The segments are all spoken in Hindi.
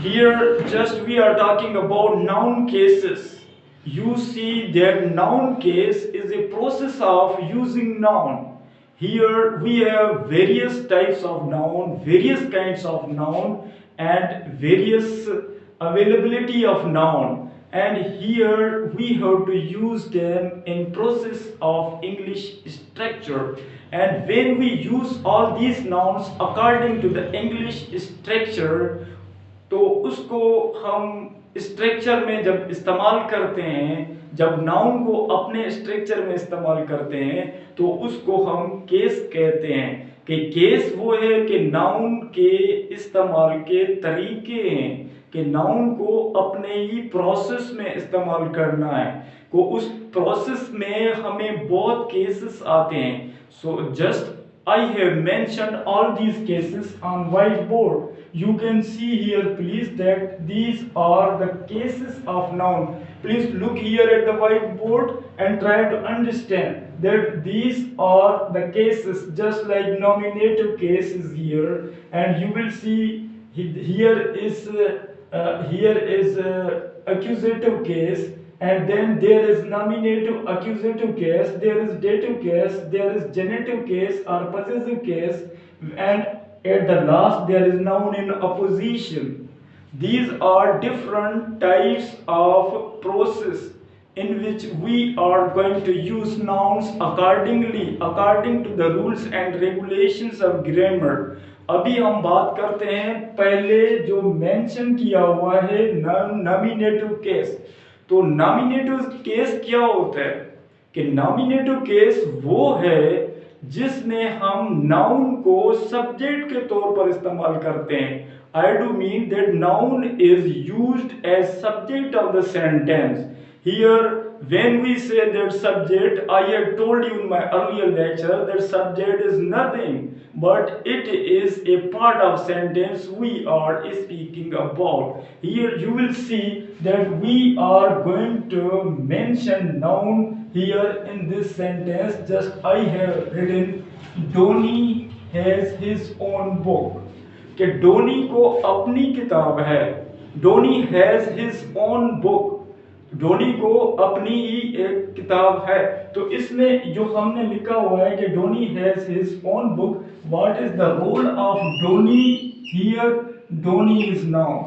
Here just we are talking about noun cases. You see that noun case is a process of using noun. Here we have various types of noun, various kinds of noun and various availability of noun, and here we have to use them in process of English structure. And when we use all these nouns according to the English structure, तो उसको हम स्ट्रक्चर में जब इस्तेमाल करते हैं, जब नाउन को अपने स्ट्रक्चर में इस्तेमाल करते हैं तो उसको हम केस कहते हैं। कि केस वो है कि नाउन के इस्तेमाल के तरीके हैं, कि नाउन को अपने ही प्रोसेस में इस्तेमाल करना है, को उस प्रोसेस में हमें बहुत केसेस आते हैं। So just I have mentioned all these cases on whiteboard. You can see here please that these are the cases of noun. Please look here at the whiteboard and try to understand that these are the cases, just like nominative case is here, and you will see here is accusative case, and then there is nominative accusative case, there is dative case, there is genitive case or possessive case, and at the last there is noun in opposition. These are different types of process in which we are going to use nouns accordingly according to the rules and regulations of grammar. अभी हम बात करते हैं पहले जो मेंशन किया हुआ है नॉमिनेटिव केस। तो नॉमिनेटिव केस क्या होता है कि नॉमिनेटिव केस वो है जिसमें हम नाउन को सब्जेक्ट के तौर पर इस्तेमाल करते हैं। I do mean that noun is used as subject of the sentence. Here, when we say that subject, I have told you in my earlier lecture that subject is nothing but it is a part of sentence we are speaking about. Here you will see that we are going to mention noun here in this sentence. Just I have written, Dhoni has his own book. कि डोनी को अपनी किताब है। Donny has his own book, Donny को अपनी ही एक किताब है। तो इसमें जो हमने लिखा हुआ है कि Donny has his own book, what is the role of Donny here? Donny is noun.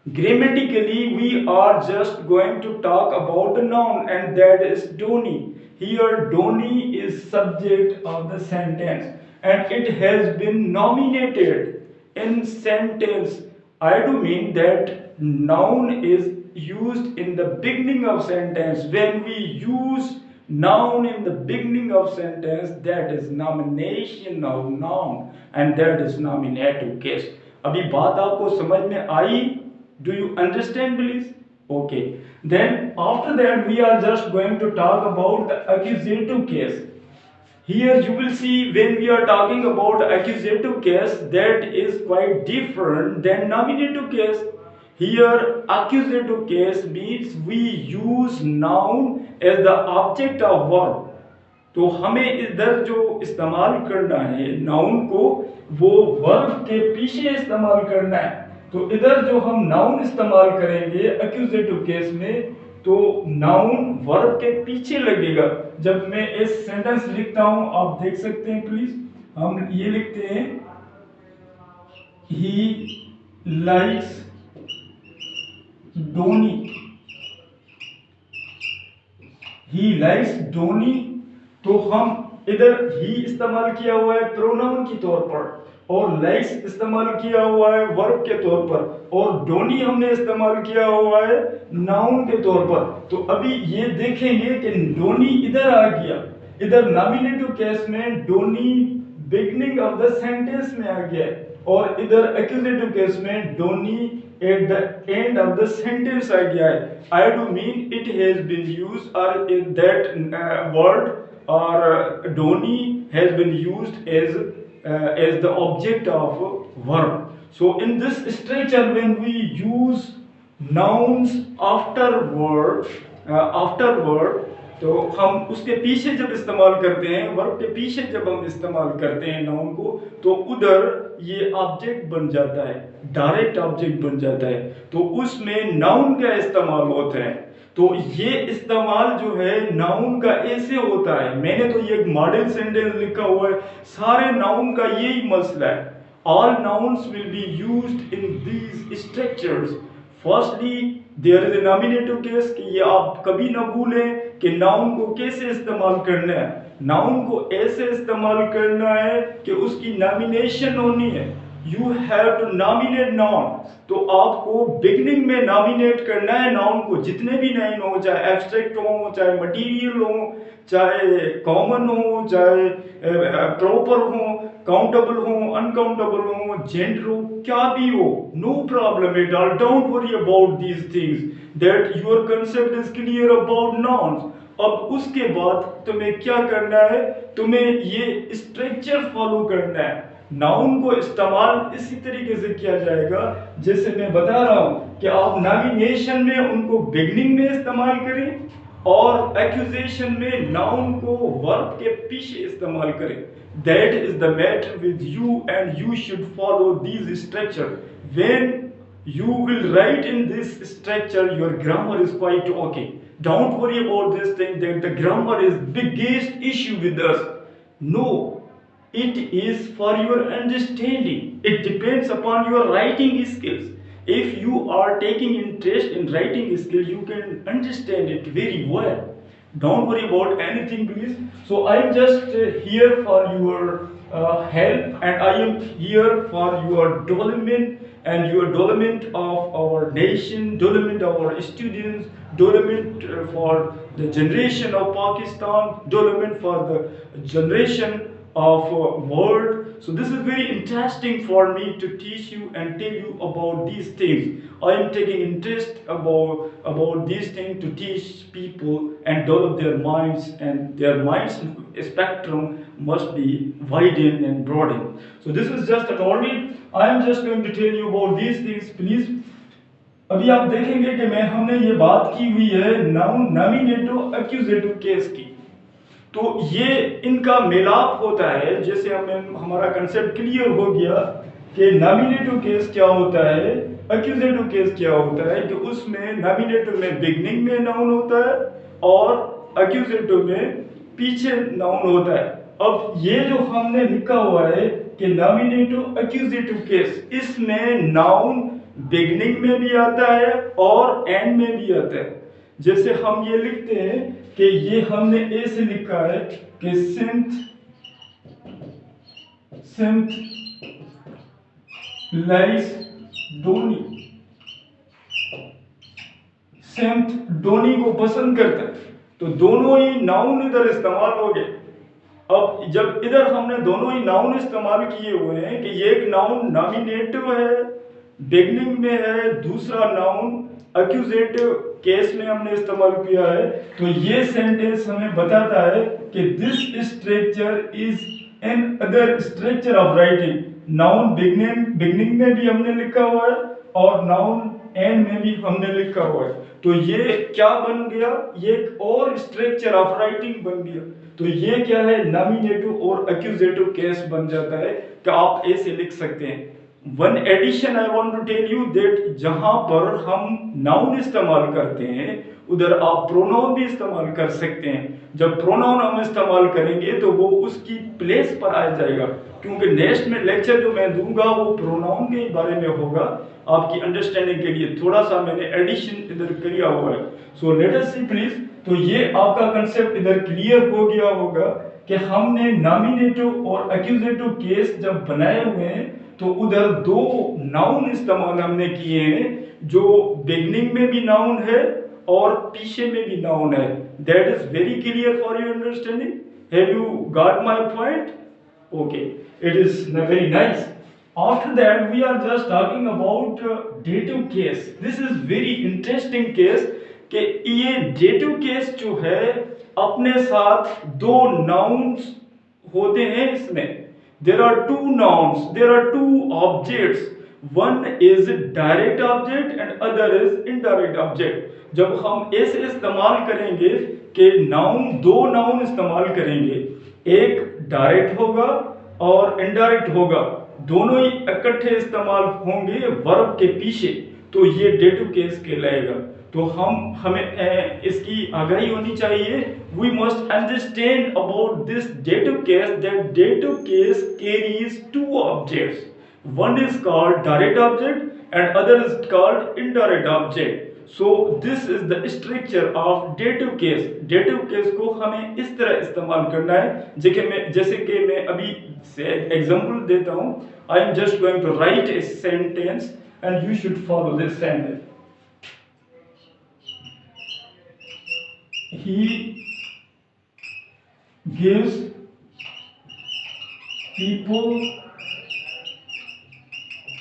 Grammatically we are just going to talk about the noun, and that is Dhoni. Here Dhoni is subject of the sentence and it has been nominated in sentence. I do mean that noun is used in the beginning of sentence. When we use noun in the beginning of sentence, that is nomination of noun and that is nominative case. अभी बात आपको समझ में आई? Do you understand please? Okay. Then after that we are just going to talk about the accusative case. Here you will see when we are talking about accusative case, that is quite different than nominative case. Here accusative case means we use noun as the object of verb. तो हमें इधर जो इस्तेमाल करना है नाउन को, वो वर्ब के पीछे इस्तेमाल करना है। तो इधर जो हम नाउन इस्तेमाल करेंगे एक्यूजेटिव केस में, तो नाउन वर्ब के पीछे लगेगा। जब मैं इस सेंटेंस लिखता हूं, आप देख सकते हैं प्लीज, हम ये लिखते हैं he likes Donny, he likes Donny. तो हम इधर ही इस्तेमाल किया हुआ है प्रोनाउन के तौर पर, और लाइक्स इस्तेमाल किया हुआ है वर्ब के तौर पर, और डोनी हमने इस्तेमाल किया हुआ है नाउन के तौर पर। तो अभी ये देखेंगे कि डोनी इधर आ गया, इधर नॉमिनेटिव केस में Dhoni beginning of the sentence में आ गया, और इधर एक्यूजेटिव केस में Dhoni at the end of the sentence आ गया है। I do mean it has been used और in that word or Dhoni has been used as the object of verb. So in this structure, when we use nouns after word, तो हम उसके पीछे जब इस्तेमाल करते हैं, वर्ब के पीछे जब हम इस्तेमाल करते हैं नाउन को, तो उधर ये ऑब्जेक्ट बन जाता है, डायरेक्ट ऑब्जेक्ट बन जाता है, तो उसमें नाउन का इस्तेमाल होता है। तो ये इस्तेमाल जो है नाउन का ऐसे होता है, मैंने तो ये एक मॉडल सेंटेंस लिखा हुआ है, सारे नाउन का यही मसला है। All nouns will be used in these structures. Firstly, there is a nominative case कि ये आप कभी ना भूलें कि नाउन को कैसे इस्तेमाल करना है। नाउन को ऐसे इस्तेमाल करना है कि उसकी नॉमिनेशन होनी है। You have to nominate noun. तो आपको बिगनिंग में नॉमिनेट करना है नाउन को, जितने भी नाउन हो, चाहे एब्स्ट्रैक्ट हो, चाहे मटीरियल हो, चाहे कॉमन हो, चाहे प्रॉपर हो, काउंटेबल हो, अनकाउंटेबल हो, जेंडर हो, क्या भी हो, no problem at all, don't worry about these things, that your concept is clear about nouns. अब उसके बाद तुम्हें क्या करना है, तुम्हें ये स्ट्रक्चर फॉलो करना है। नाउन को इस्तेमाल इसी तरीके से किया जाएगा जैसे मैं बता रहा हूं कि आप नॉमिनेशन में उनको बिगनिंग में इस्तेमाल करें और एक्यूजेशन में नाउन को वर्ब के पीछे इस्तेमाल करें। That is the matter with you and you should follow this structure. When you will write in this structure, your grammar is quite okay. Don't worry about this thing that the grammar is biggest issue with us. No, it is for your understanding. It depends upon your writing skills. If you are taking interest in writing skill, you can understand it very well. Don't worry about anything, please. So I am just here for your help, and I am here for your development and your development of our nation, development of our students, development for the generation of Pakistan, development for the generation of world. So this is very interesting for me to teach you and tell you about these things. I am taking interest about these things to teach people and develop their minds, and their minds spectrum must be widened and broadened. So this is just an only, I am just going to tell you about these things, please. अभी आप देखेंगे कि हमने ये बात की हुई है नाउन नॉमिनेटिव एक्यूजेटिव केस की, तो ये इनका मिलाप होता है। जैसे हमारा कंसेप्ट क्लियर हो गया कि नॉमिनेटिव केस क्या होता है, एक्यूजेटिव केस क्या होता है, कि उसमें नॉमिनेटिव में बिगनिंग में नाउन होता है और एक्यूजेटिव में पीछे नाउन होता है। अब ये जो हमने लिखा हुआ है कि नॉमिनेटिव एक्यूजेटिव केस, इसमें नाउन बिगनिंग में भी आता है और एंड में भी आता है। जैसे हम ये लिखते हैं कि ये हमने ए से लिखा है कि सिंथ लाइस डोनी, सिंथ डोनी को पसंद करता है, तो दोनों ही नाउन इधर इस्तेमाल हो गए। अब जब इधर हमने दोनों ही नाउन इस्तेमाल किए हुए हैं कि ये एक नाउन नॉमिनेटिव है, बिगनिंग में है, दूसरा नाउन एक्यूजेटिव केस में हमने इस्तेमाल किया है, तो ये सेंटेंस हमें बताता है कि this structure is an other structure of writing. Noun beginning में भी हमने लिखा हुआ है और नाउन एंड में भी हमने लिखा हुआ है, तो ये क्या बन गया, ये एक और स्ट्रक्चर ऑफ राइटिंग बन गया। तो ये क्या है, नॉमिनेटिव और एक्यूजेटिव केस बन जाता है कि आप ऐसे लिख सकते हैं। One addition I want to tell you that जहां पर हम नाउन इस्तेमाल करते हैं उधर आप प्रोनाउन भी इस्तेमाल कर सकते हैं। जब प्रोनाउन हम इस्तेमाल करेंगे तो वो उसकी प्लेस पर आ जाएगा, क्योंकि नेक्स्ट में लेक्चर जो मैं दूंगा वो प्रोनाउन के बारे में होगा। आपकी अंडरस्टैंडिंग के लिए थोड़ा सा मैंने एडिशन इधर किया हुआ है। So let us see please. तो ये आपका कंसेप्ट इधर क्लियर हो गया होगा कि हमने नॉमिनेटिव और एक्यूजेटिव केस जब बनाए हुए हैं तो उधर दो नाउन इस्तेमाल हमने किए हैं, जो बिगनिंग में भी नाउन है और पीछे में भी नाउन है। That is very clear for your understanding. Have you got my point? Okay, it is very nice. After that, we are just talking about dative case. This is very interesting case कि ये dative case जो है अपने साथ दो nouns होते हैं इसमें। There are two nouns, there are two objects. One is direct object and other is indirect object. जब हम ऐसे इस्तेमाल करेंगे कि नाउन, दो नाउन इस्तेमाल करेंगे, एक डायरेक्ट होगा और इनडायरेक्ट होगा, दोनों ही इकट्ठे इस्तेमाल होंगे वर्ब के पीछे, तो ये डेटिव केस कहलाएगा। तो हमें इसकी आगाही होनी चाहिए। We must understand about this dative case that dative case carries two objects, one is called direct object and other is called indirect object. So this is the structure of dative case. dative case को हमें इस तरह इस्तेमाल करना है, जैसे कि मैं अभी से एग्जांपल देता हूँ। I am just going to write a sentence and you should follow this sentence. He gives people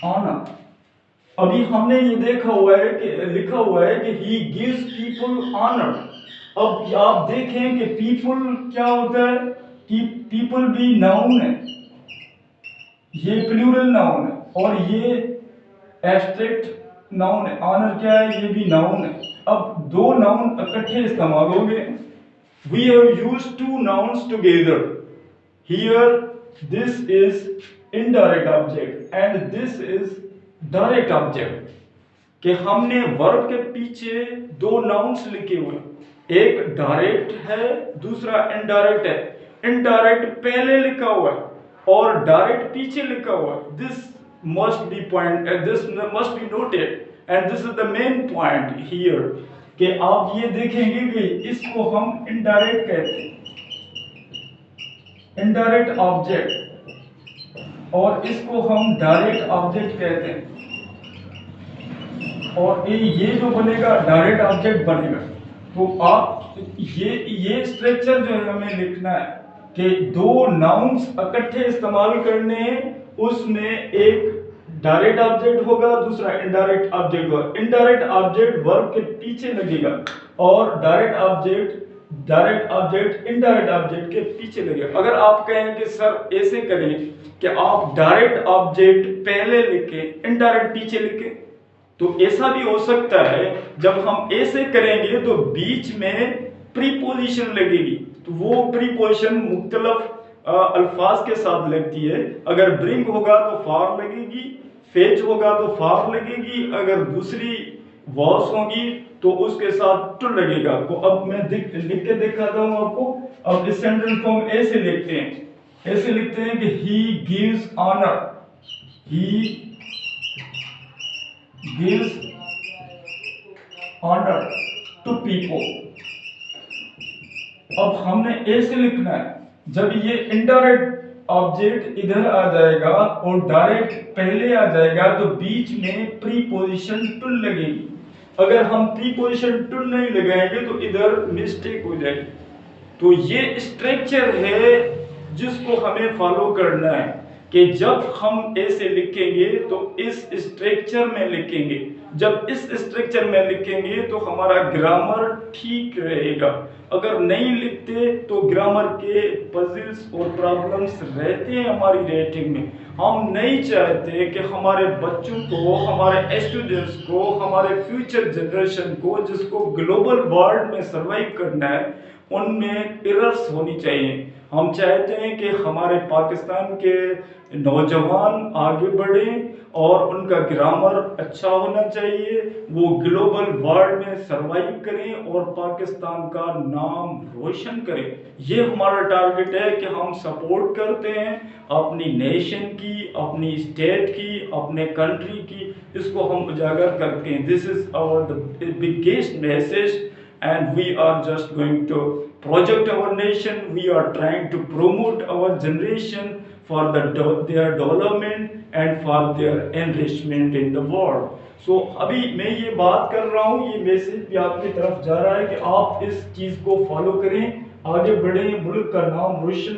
honor. अभी हमने ये देखा हुआ है कि लिखा हुआ है कि he gives people honor। अब आप देखें कि people क्या होता है, कि people भी नाउन है, ये प्लूरल नाउन है, और ये एब्स्ट्रैक्ट नाउन है। ऑनर क्या है, ये भी नाउन है। अब दो नाउन इकट्ठे इस्तेमाल होंगे। We have used two nouns together. Here this is indirect object and this is direct object, कि हमने वर्ब के पीछे दो नाउन्स लिखे हुए, एक डायरेक्ट है दूसरा इनडायरेक्ट है। इनडायरेक्ट पहले लिखा हुआ है और डायरेक्ट पीछे लिखा हुआ है। This must be point, this must be noted and this is the main point here, कि आप ये देखेंगे कि इसको हम इनडायरेक्ट कहते हैं, इनडायरेक्ट ऑब्जेक्ट, और इसको हम डायरेक्ट ऑब्जेक्ट कहते हैं। और ये जो बनेगा डायरेक्ट ऑब्जेक्ट बनेगा। तो आप ये स्ट्रक्चर जो है हमें लिखना है कि दो नाउन्स इकट्ठे इस्तेमाल करने हैं, उसमें एक डायरेक्ट ऑब्जेक्ट होगा दूसरा इनडायरेक्ट ऑब्जेक्ट होगा। इनडायरेक्ट ऑब्जेक्ट वर्ब के पीछे लगेगा और डायरेक्ट ऑब्जेक्ट इनडायरेक्ट ऑब्जेक्ट के पीछे लगेगा। अगर आप कहें कि सर ऐसे करें कि आप डायरेक्ट ऑब्जेक्ट पहले लिखें इनडायरेक्ट पीछे लिखें, तो ऐसा भी हो सकता है। जब हम ऐसे करेंगे तो बीच में प्रीपोजिशन लगेगी, तो वो प्रीपोजिशन मुख्तलिफ अल्फाज के साथ लगती है। अगर ब्रिंग होगा तो फार लगेगी, फेच होगा तो फार लगेगी, अगर दूसरी वॉस होगी तो उसके साथ टू लगेगा। तो अब मैं लिख के दिखाता हूं आपको। अब इस सेंटेंस को हम ऐसे लिखते हैं, ऐसे लिखते हैं कि he gives honour, he gives honor to people। अब हमने ऐसे लिखना है। जब ये इनडायरेक्ट ऑब्जेक्ट इधर आ जाएगा और डायरेक्ट पहले आ जाएगा तो बीच में प्रीपोजिशन टू लगेगी। अगर हम प्रीपोजिशन टू नहीं लगाएंगे तो इधर मिस्टेक हो जाएगी। तो ये स्ट्रक्चर है जिसको हमें फॉलो करना है कि जब हम ऐसे लिखेंगे तो इस स्ट्रक्चर में लिखेंगे। जब इस स्ट्रक्चर में लिखेंगे तो हमारा ग्रामर ठीक रहेगा। अगर नहीं लिखते तो ग्रामर के पजल्स और प्रॉब्लम्स रहते हैं हमारी राइटिंग में। हम नहीं चाहते कि हमारे बच्चों को, हमारे स्टूडेंट्स को, हमारे फ्यूचर जनरेशन को जिसको ग्लोबल वर्ल्ड में सर्वाइव करना है, उनमें एरर्स होनी चाहिए। हम चाहते हैं कि हमारे पाकिस्तान के नौजवान आगे बढ़ें और उनका ग्रामर अच्छा होना चाहिए, वो ग्लोबल वर्ल्ड में सर्वाइव करें और पाकिस्तान का नाम रोशन करें। ये हमारा टारगेट है कि हम सपोर्ट करते हैं अपनी नेशन की, अपनी स्टेट की, अपने कंट्री की, इसको हम उजागर करते हैं। This is our the biggest message and we are just going to project our nation. We are trying to promote our generation for their development and for their enrichment in the world. So अभी मैं ये बात कर रहा हूँ, ये मैसेज भी आपकी तरफ जा रहा है कि आप इस चीज़ को फॉलो करें, आगे बढ़ें, मुल्क का नाम रोशन